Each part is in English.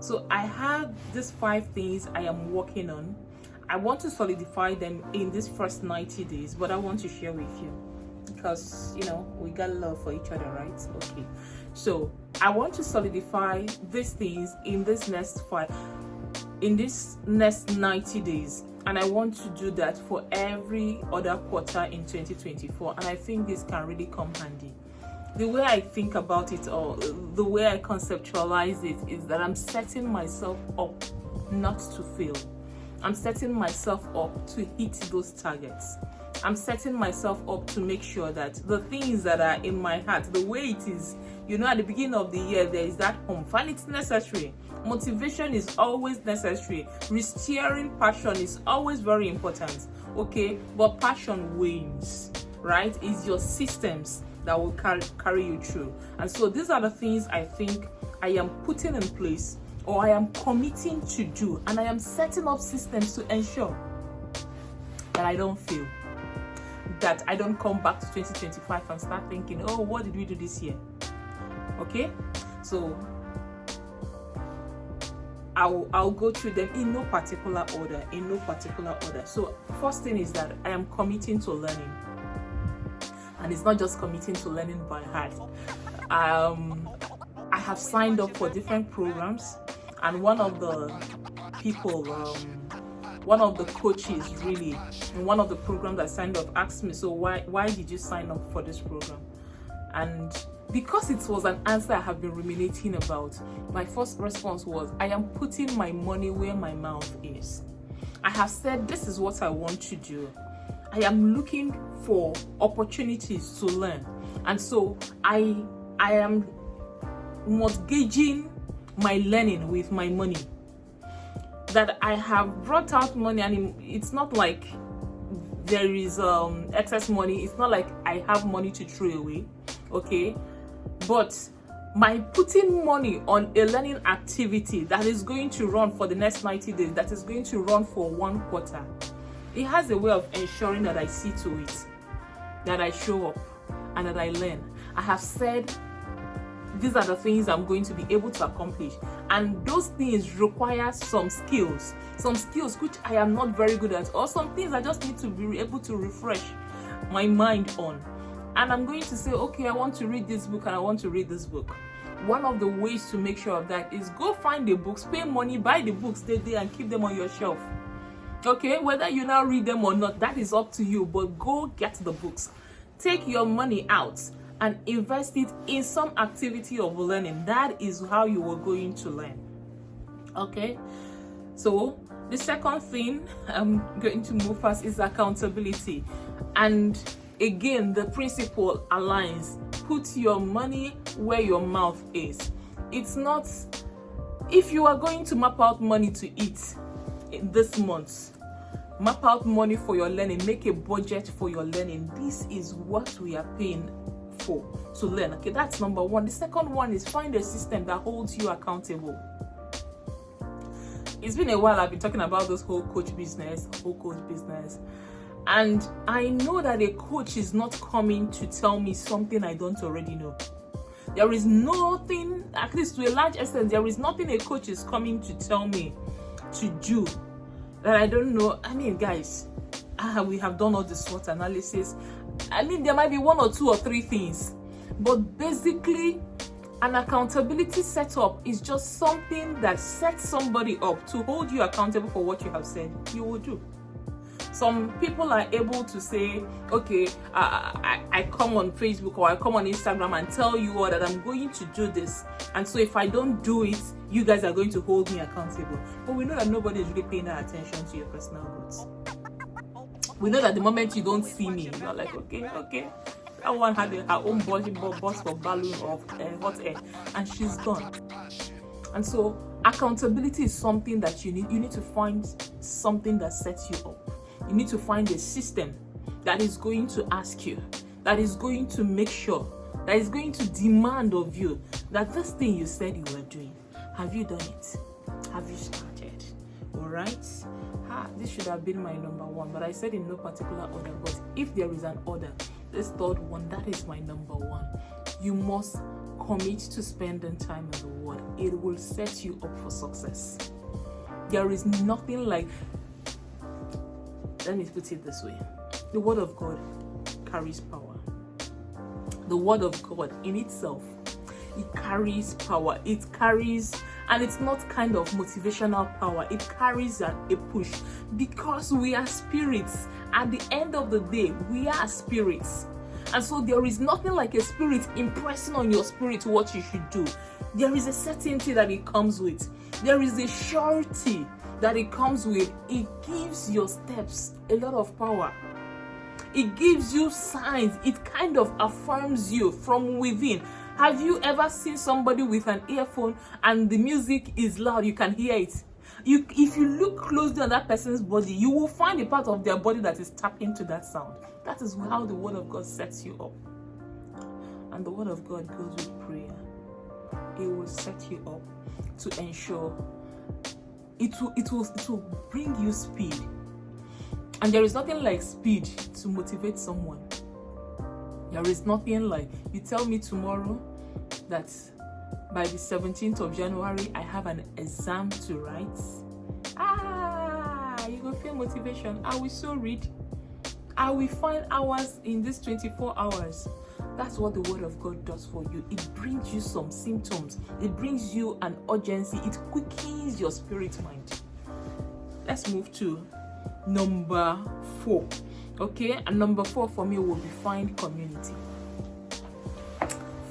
So I have these 5 things I am working on. I want to solidify them in this first 90 days, but I want to share with you because we got love for each other, right? Okay, so I want to solidify these things in this next 90 days, and I want to do that for every other quarter in 2024, and I think this can really come handy. The way I think about it, or the way I conceptualize it, is that I'm setting myself up not to fail. I'm setting myself up to hit those targets. I'm setting myself up to make sure that the things that are in my heart, the way it is, at the beginning of the year, there is that humph, and it's necessary. Motivation is always necessary. Restoring passion is always very important. Okay, but passion wanes, right? It's your systems that will carry you through. And so these are the things I think I am putting in place, or I am committing to do, and I am setting up systems to ensure that I don't fail, that I don't come back to 2025 and start thinking, oh, what did we do this year? Okay, so I'll go through them in no particular order. So first thing is that I am committing to learning, and it's not just committing to learning by heart. I have signed up for different programs, and one of the people, one of the coaches really, in one of the programs I signed up, asked me, so why did you sign up for this program? And because it was an answer I have been ruminating about, my first response was, I am putting my money where my mouth is. I have said this is what I want to do. I am looking for opportunities to learn, and so I am mortgaging my learning with my money. That I have brought out money, and it's not like there is excess money. It's not like I have money to throw away, okay? But my putting money on a learning activity that is going to run for the next 90 days, that is going to run for 1 quarter, it has a way of ensuring that I see to it, that I show up, and that I learn. I have said these are the things I'm going to be able to accomplish, and those things require some skills which I am not very good at, or some things I just need to be able to refresh my mind on. And I'm going to say, okay, I want to read this book, and I want to read this book. One of the ways to make sure of that is go find the books, pay money, buy the books, stay there and keep them on your shelf. Okay, whether you now read them or not, that is up to you, but go get the books. Take your money out and invest it in some activity of learning. That is how you are going to learn. Okay, so the second thing I'm going to move fast is accountability. And again, the principle aligns. Put your money where your mouth is. It's not, if you are going to map out money to eat this month, map out money for your learning, make a budget for your learning. This is what we are paying for to learn. Okay, that's number one. The second one is find a system that holds you accountable. It's been a while I've been talking about this whole coach business, and I know that a coach is not coming to tell me something I don't already know. There is nothing, at least to a large extent, there is nothing a coach is coming to tell me to do that I don't know. I mean, guys, we have done all the SWOT analysis. I mean, there might be 1 or 2 or 3 things, but basically an accountability setup is just something that sets somebody up to hold you accountable for what you have said you will do. Some people are able to say, okay, I come on Facebook or I come on Instagram and tell you all that I'm going to do this, and so if I don't do it, you guys are going to hold me accountable. But we know that nobody is really paying that attention to your personal growth. We know that the moment you don't see me, you're like, okay. That one had her own body burst of balloon of hot air, and she's gone. And so accountability is something that you need to find something that sets you up. You need to find a system that is going to ask you, that is going to make sure, that is going to demand of you that this thing you said you were doing, have you done it? Have you started? All right? This should have been my number one, but I said in no particular order. But if there is an order, this third one, that is my number one. You must commit to spending time in the Word, it will set you up for success. There is nothing like, let me put it this way, the Word of God carries power. The Word of God in itself, it carries power. It carries, and it's not kind of motivational power, it carries a push, because we are spirits. At the end of the day, we are spirits. And so there is nothing like a spirit impressing on your spirit what you should do. There is a certainty that it comes with. There is a surety that it comes with. It gives your steps a lot of power. It gives you signs. It kind of affirms you from within. Have you ever seen somebody with an earphone and the music is loud? You can hear it. If you look closely on that person's body, you will find a part of their body that is tapping to that sound. That is how the Word of God sets you up. And the Word of God goes with prayer. It will set you up to ensure it will bring you speed. And there is nothing like speed to motivate someone. There is nothing like, you tell me tomorrow that by the 17th of January, I have an exam to write. You will feel motivation. I will so read. I will find hours in these 24 hours. That's what the Word of God does for you. It brings you some symptoms. It brings you an urgency. It quickens your spirit mind. Let's move to number 4. Okay, and number 4 for me will be find community.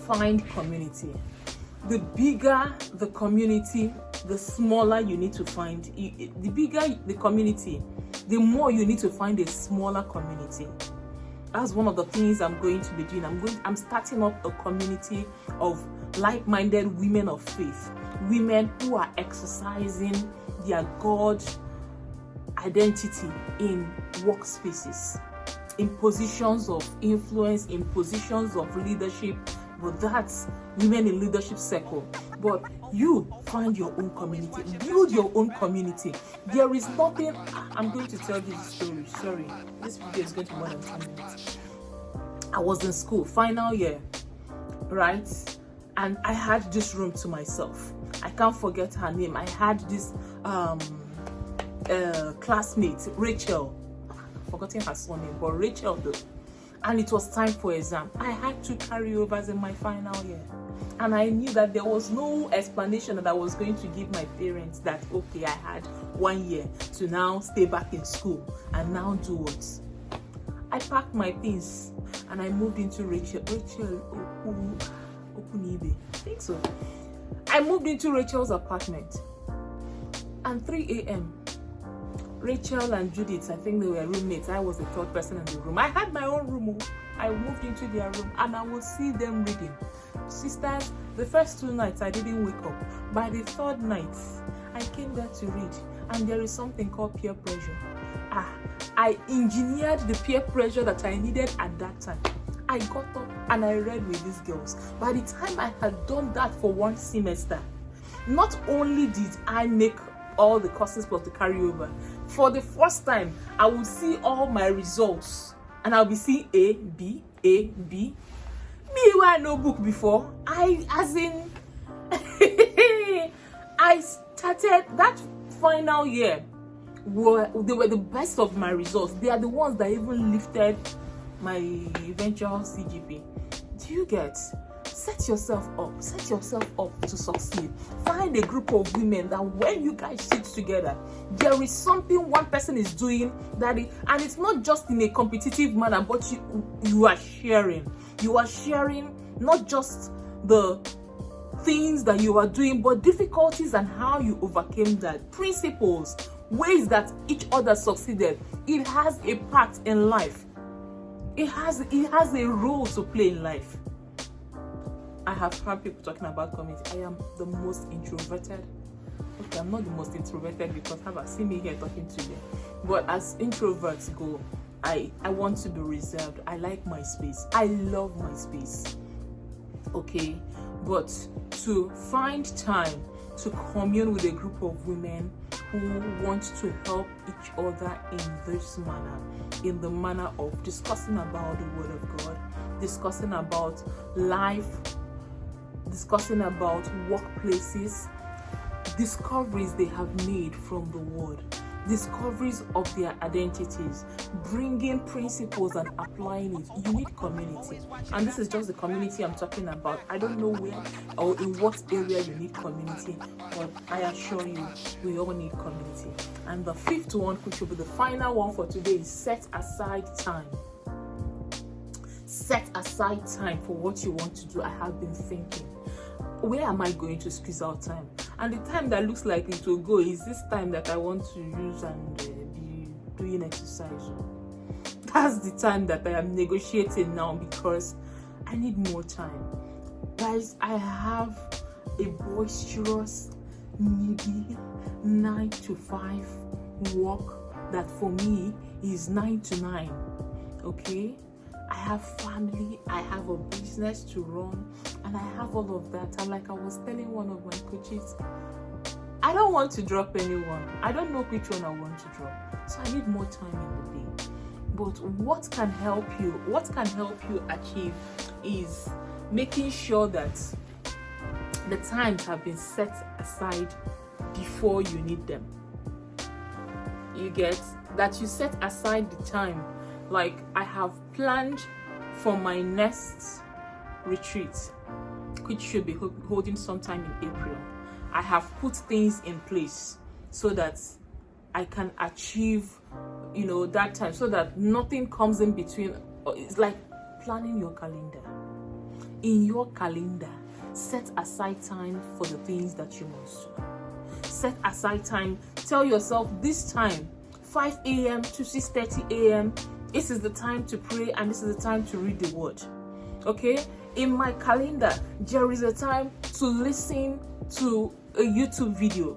Find community. The bigger the community, the smaller you need to find. The bigger the community, the more you need to find a smaller community. That's one of the things I'm going to be doing. I'm starting up a community of like-minded women of faith, women who are exercising their God identity in workspaces, in positions of influence, in positions of leadership. But that's women in leadership circle. But you find your own community, build your own community. There is nothing. I'm going to tell this story. Sorry, this video is going to be more than 10 minutes. I was in school, final year, right? And I had this room to myself. I can't forget her name. I had this classmate, Rachel. I've forgotten her surname, but Rachel though. And it was time for exam. I had 2 carryovers in my final year. And I knew that there was no explanation that I was going to give my parents that, okay, I had 1 year to now stay back in school and now do what? I packed my things and I moved into Rachel Okunibe. I think so. I moved into Rachel's apartment. And 3 a.m., Rachel and Judith, I think they were roommates. I was the 3rd person in the room. I had my own room. I moved into their room and I would see them reading. Sisters, the first 2 nights I didn't wake up. By the 3rd night, I came there to read. And there is something called peer pressure. I engineered the peer pressure that I needed at that time. I got up and I read with these girls. By the time I had done that for 1 semester, not only did I make all the courses plus the carryover, for the first time I would see all my results and I'll be seeing A, B. Me where I no book before. I started that final year. They were the best of my results. They are the ones that even lifted my eventual CGP. Do you get? Set yourself up to succeed. Find a group of women that when you guys sit together, there is something one person is doing and it's not just in a competitive manner, but you are sharing. You are sharing not just the things that you are doing, but difficulties and how you overcame that. Principles, ways that each other succeeded. It has a part in life. It has a role to play in life. I have heard people talking about community. I am the most introverted. Okay, I'm not the most introverted because have seen me here talking to you. But as introverts go, I want to be reserved. I like my space. I love my space. Okay, but to find time to commune with a group of women who want to help each other in this manner, in the manner of discussing about the Word of God, discussing about life discussing about workplaces, discoveries they have made from the word, discoveries of their identities, bringing principles and applying it. You need community, and this is just the community I'm talking about. I don't know where or in what area you need community, but I assure you we all need community. And the fifth one, which will be the final one for today, is set aside time. Set aside time for what you want to do. I have been thinking, where am I going to squeeze out time? And the time that looks like it will go is this time that I want to use and be doing exercise. That's the time that I am negotiating now, because I need more time. Guys, I have a boisterous, needy 9 to 5 work that for me is 9 to 9. Okay? I have family, I have a business to run, and I have all of that. And like I was telling one of my coaches, I don't want to drop anyone. I don't know which one I want to drop. So I need more time in the day. But what can help you achieve is making sure that the times have been set aside before you need them. You get that you set aside the time. Like, I have planned for my next retreat, which should be holding sometime in April. I have put things in place so that I can achieve, that time, so that nothing comes in between. It's like planning your calendar. In your calendar, set aside time for the things that you must do. Set aside time. Tell yourself, this time, 5 a.m. to 6:30 a.m., this is the time to pray, and this is the time to read the word. Okay? In my calendar, there is a time to listen to a YouTube video.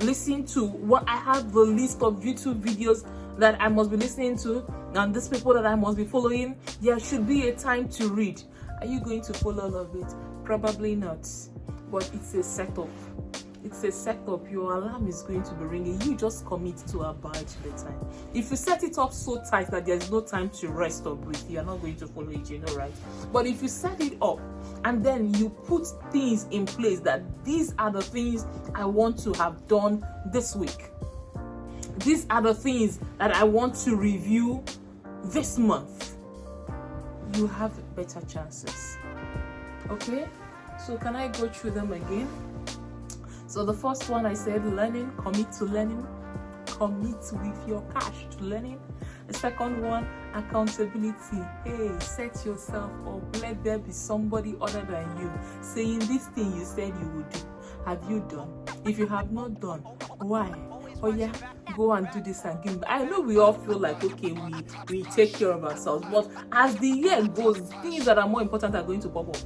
Listen to what I have, the list of YouTube videos that I must be listening to, and these people that I must be following. There should be a time to read. Are you going to follow all of it? Probably not. But it's a setup. It's a setup. Your alarm is going to be ringing. You just commit to abide to the time. If you set it up so tight that there's no time to rest or breathe, you're not going to follow it, right? But if you set it up and then you put things in place, that these are the things I want to have done this week. These are the things that I want to review this month. You have better chances. Okay? So can I go through them again? So the first one, I said learning, commit to learning, commit with your cash to learning. The second one, accountability. Hey, set yourself up. Let there be somebody other than you saying this thing you said you would do. Have you done? If you have not done, why? Oh yeah, go and do this and give. I know we all feel like, okay, we take care of ourselves, but as the year goes, things that are more important are going to pop up,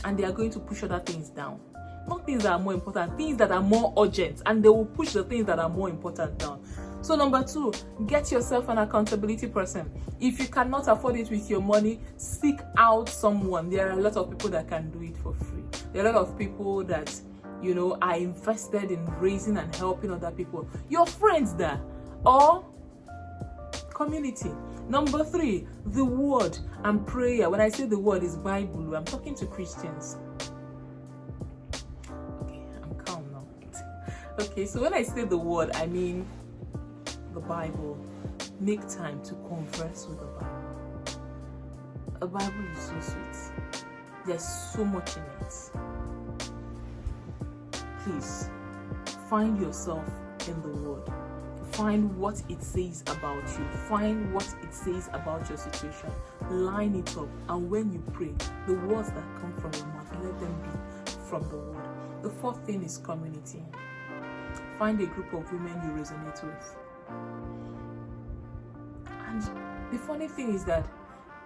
and they are going to push other things down. Not things that are more important, things that are more urgent, and they will push the things that are more important down. So number 2, get yourself an accountability person. If you cannot afford it with your money, seek out someone. There are a lot of people that can do it for free. There are a lot of people that, are invested in raising and helping other people. Your friends there, or community. Number 3, the word and prayer. When I say the word, is Bible. I'm talking to Christians. Okay, so when I say the word, I mean the Bible. Make time to converse with the Bible. The Bible is so sweet. There's so much in it. Please, find yourself in the word. Find what it says about you. Find what it says about your situation. Line it up. And when you pray, the words that come from your mouth, let them be from the word. The 4th thing is community. Find a group of women you resonate with. And the funny thing is that,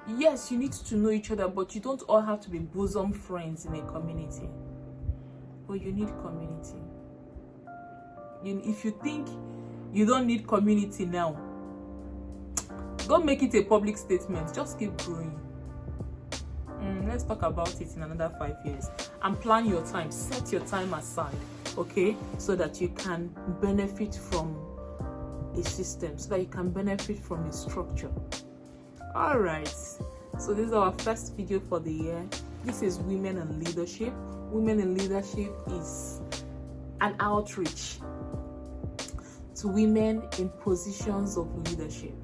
yes, you need to know each other, but you don't all have to be bosom friends in a community. But you need community. If you think you don't need community now, don't make it a public statement. Just keep growing. Let's talk about it in another 5 years. And plan your time. Set your time aside. Okay, so that you can benefit from a system, so that you can benefit from a structure. All right, so this is our first video for the year. This is Women in Leadership. Women in Leadership is an outreach to women in positions of leadership,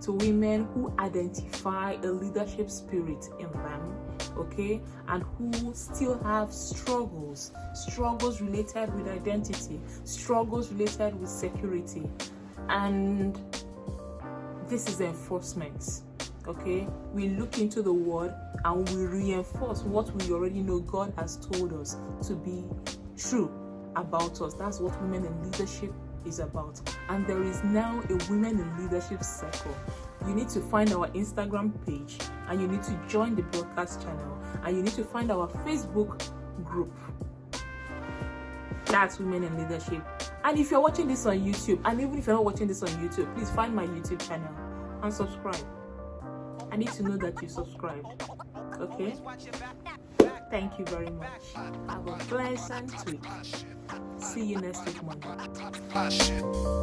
to women who identify a leadership spirit in them, okay, and who still have struggles related with identity, struggles related with security. And this is enforcement, okay? We look into the word and we reinforce what we already know God has told us to be true about us. That's what Women in Leadership is about. And there is now a Women in Leadership circle. You need to find our Instagram page, and you need to join the broadcast channel, and you need to find our Facebook group. That's Women in Leadership. And if you're watching this on YouTube, and even if you're not watching this on YouTube, please find my YouTube channel and subscribe. I need to know that you subscribed. Okay? Thank you very much. Have a pleasant week. See you next week Monday.